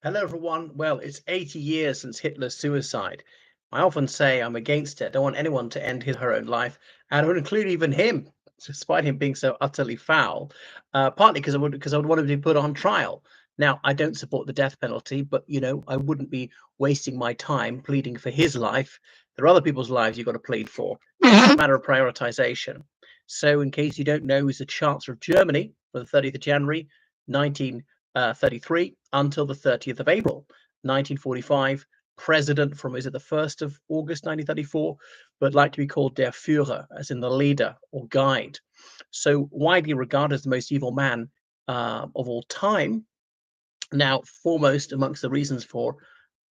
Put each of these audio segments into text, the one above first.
Hello, everyone. Well, it's 80 years since Hitler's suicide. I often say I'm against it. I don't want anyone to end his her own life, and I would include even him, despite him being so utterly foul. Partly because I would want him to be put on trial. Now, I don't support the death penalty, but I wouldn't be wasting my time pleading for his life. There are other people's lives you've got to plead for. It's a matter of prioritization. So, in case you don't know, he's the Chancellor of Germany from the 30th of January, 1933 until the 30th of April, 1945. President from, is it the 1st of August, 1934, but like to be called Der Führer, as in the leader or guide. So widely regarded as the most evil man of all time. Now, foremost amongst the reasons for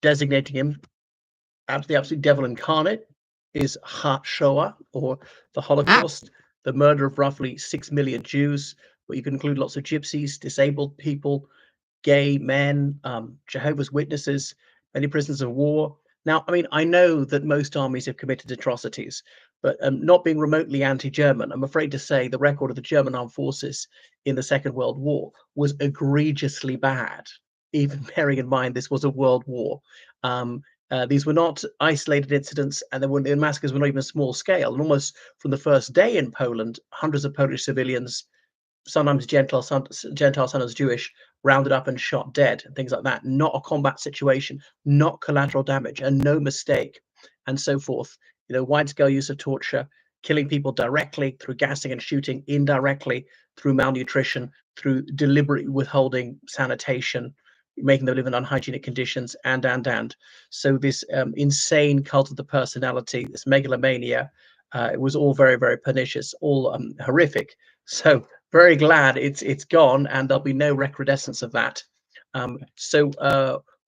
designating him as the absolute devil incarnate is Shoah, or the Holocaust, the murder of roughly 6 million Jews, but you can include lots of gypsies, disabled people, gay men, Jehovah's Witnesses, many prisoners of war. Now, I mean, I know that most armies have committed atrocities, but not being remotely anti-German, I'm afraid to say the record of the German armed forces in the Second World War was egregiously bad, even bearing in mind this was a world war. These were not isolated incidents, and the massacres were not even small scale. And almost from the first day in Poland, hundreds of Polish civilians, sometimes Gentile, sometimes Jewish, rounded up and shot dead, and things like that. Not a combat situation, not collateral damage, and no mistake, and so forth. Wide-scale use of torture, killing people directly through gassing and shooting, indirectly through malnutrition, through deliberately withholding sanitation, making them live in unhygienic conditions, and. So this insane cult of the personality, this megalomania, it was all very, very pernicious, all horrific. So very glad it's gone, and there'll be no recrudescence of that.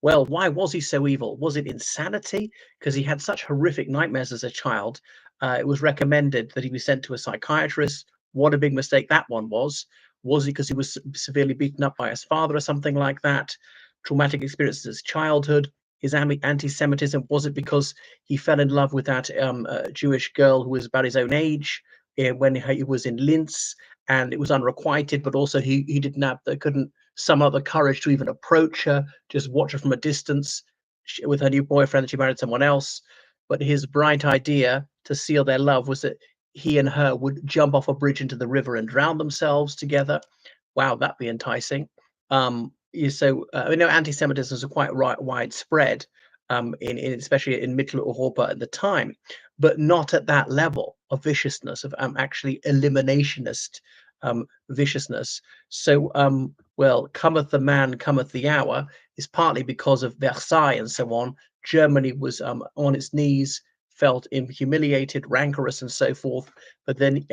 Well, why was he so evil? Was it insanity? Because he had such horrific nightmares as a child. It was recommended that he be sent to a psychiatrist. What a big mistake that one was. Was it because he was severely beaten up by his father or something like that? Traumatic experiences as childhood, his anti-Semitism? Was it because he fell in love with that Jewish girl who was about his own age when he was in Linz, and it was unrequited, but also he didn't have, couldn't sum up the courage to even approach her, just watch her from a distance with her new boyfriend that she married someone else. But his bright idea to seal their love was that he and her would jump off a bridge into the river and drown themselves together. Wow, that'd be enticing. I know anti-Semitism is quite widespread, in especially in Mitteleuropa at the time, but not at that level of viciousness, of actually eliminationist viciousness. So, well, cometh the man, cometh the hour, is partly because of Versailles and so on. Germany was on its knees, felt humiliated, rancorous, and so forth. But then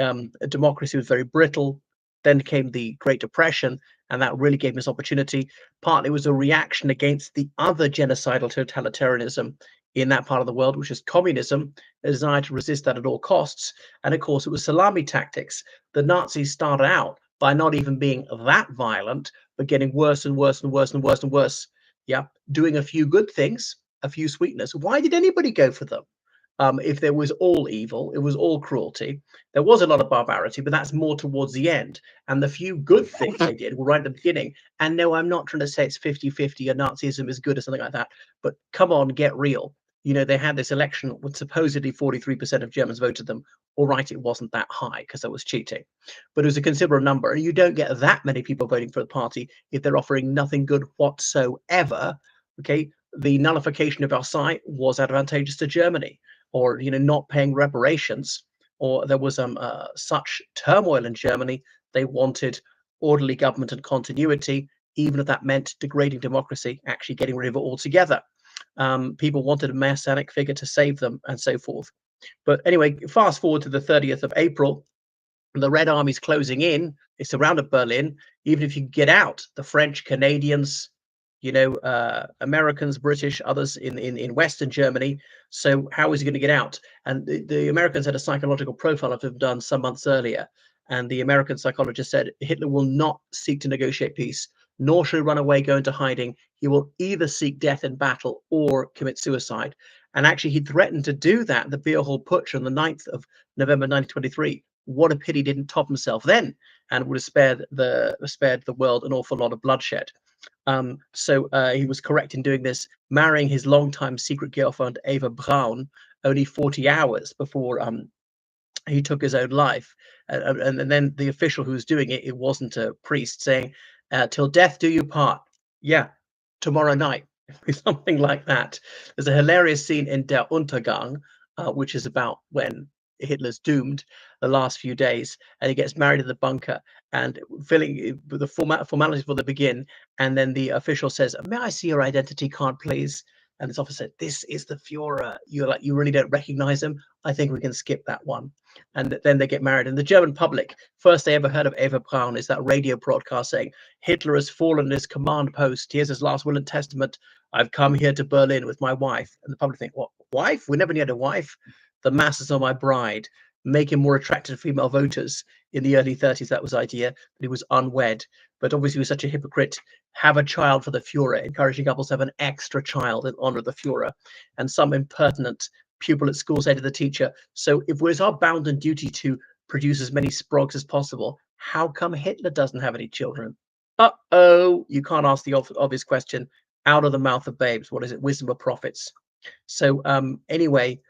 democracy was very brittle. Then came the Great Depression, and that really gave us opportunity. Partly was a reaction against the other genocidal totalitarianism in that part of the world, which is communism, a desire to resist that at all costs. And of course, it was salami tactics. The Nazis started out by not even being that violent, but getting worse and worse and worse and worse and worse. Yeah, doing a few good things, a few sweetness. Why did anybody go for them? If there was all evil, it was all cruelty. There was a lot of barbarity, but that's more towards the end. And the few good things they did were right at the beginning. And no, I'm not trying to say it's 50-50 or Nazism is good or something like that. But come on, get real. They had this election with supposedly 43% of Germans voted them. All right, it wasn't that high because there was cheating, but it was a considerable number. And you don't get that many people voting for the party if they're offering nothing good whatsoever. Okay, the nullification of Versailles was advantageous to Germany, or not paying reparations, or there was such turmoil in Germany, they wanted orderly government and continuity, even if that meant degrading democracy, actually getting rid of it altogether. People wanted a messianic figure to save them, and so forth. But anyway, fast forward to the 30th of April, the Red Army's closing in. They surrounded Berlin. Even if you get out, the French, Canadians, Americans, British, others in Western Germany. So how is he going to get out? And the Americans had a psychological profile of him done some months earlier. And the American psychologist said Hitler will not seek to negotiate peace, nor should he run away, go into hiding. He will either seek death in battle or commit suicide. And actually, he threatened to do that, the Beerhall Putsch on the 9th of November 1923. What a pity he didn't top himself then, and would have spared the world an awful lot of bloodshed. So he was correct in doing this, marrying his longtime secret girlfriend Eva Braun only 40 hours before he took his own life. And then the official who was doing it, it wasn't a priest, saying, "Till death do you part." Yeah, tomorrow night, something like that. There's a hilarious scene in Der Untergang, which is about when Hitler's doomed the last few days, and he gets married in the bunker, and filling the formalities before they begin, and then the official says, "May I see your identity card, please?" And this officer said, "This is the Führer." You're like, you really don't recognize him? I think we can skip that one. And then they get married. And the German public, first they ever heard of Eva Braun is that radio broadcast saying, "Hitler has fallen in his command post. Here's his last will and testament. I've come here to Berlin with my wife." And the public think, "What, wife? We never knew had a wife." "The masses are my bride." Make him more attractive to female voters. In the early 30s, that was the idea, but he was unwed. But obviously, he was such a hypocrite. Have a child for the Fuhrer, encouraging couples to have an extra child in honor of the Fuhrer. And some impertinent pupil at school say to the teacher, "So if it's our bound and duty to produce as many sprogs as possible, how come Hitler doesn't have any children?" Uh-oh, you can't ask the obvious question out of the mouth of babes. What is it? Wisdom of prophets. So anyway,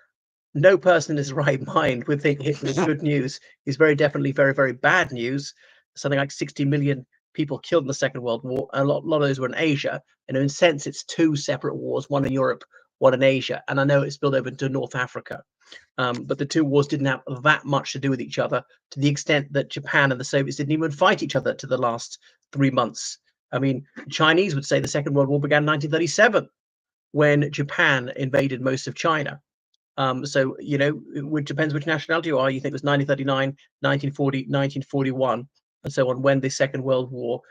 no person in his right mind would think Hitler is good news. He's very definitely very, very bad news. Something like 60 million people killed in the Second World War. A lot of those were in Asia. And in a sense, it's two separate wars, one in Europe, one in Asia. And I know it spilled over into North Africa. But the two wars didn't have that much to do with each other, to the extent that Japan and the Soviets didn't even fight each other to the last 3 months. I mean, Chinese would say the Second World War began in 1937 when Japan invaded most of China. So, it depends which nationality you are. You think it was 1939, 1940, 1941, and so on, when the Second World War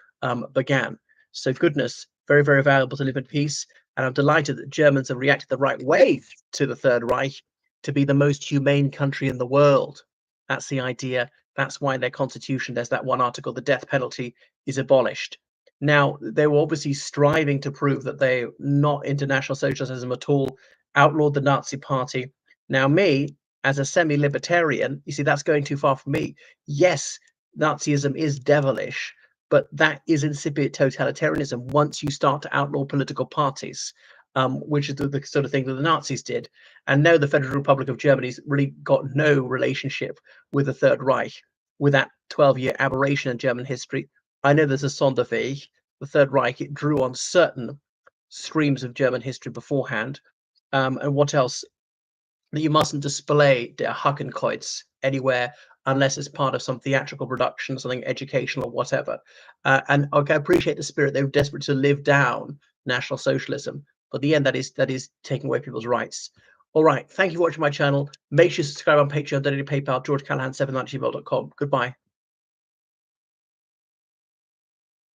began. So, goodness, very, very valuable to live in peace. And I'm delighted that Germans have reacted the right way to the Third Reich, to be the most humane country in the world. That's the idea. That's why in their constitution, there's that one article, the death penalty is abolished. Now, they were obviously striving to prove that they're not international socialism at all, outlawed the Nazi Party. Now, me, as a semi-libertarian, you see, that's going too far for me. Yes, Nazism is devilish, but that is incipient totalitarianism once you start to outlaw political parties, which is the sort of thing that the Nazis did. And no, the Federal Republic of Germany's really got no relationship with the Third Reich, with that 12-year aberration in German history. I know there's a Sonderweg. The Third Reich, it drew on certain streams of German history beforehand. And what else? That you mustn't display Der Hakenkreuz anywhere unless it's part of some theatrical production, something educational, whatever. And I appreciate the spirit. They were desperate to live down National Socialism. But in the end, that is taking away people's rights. All right. Thank you for watching my channel. Make sure you subscribe on Patreon, donate to PayPal, georgecallahan7@gmail.com. Goodbye.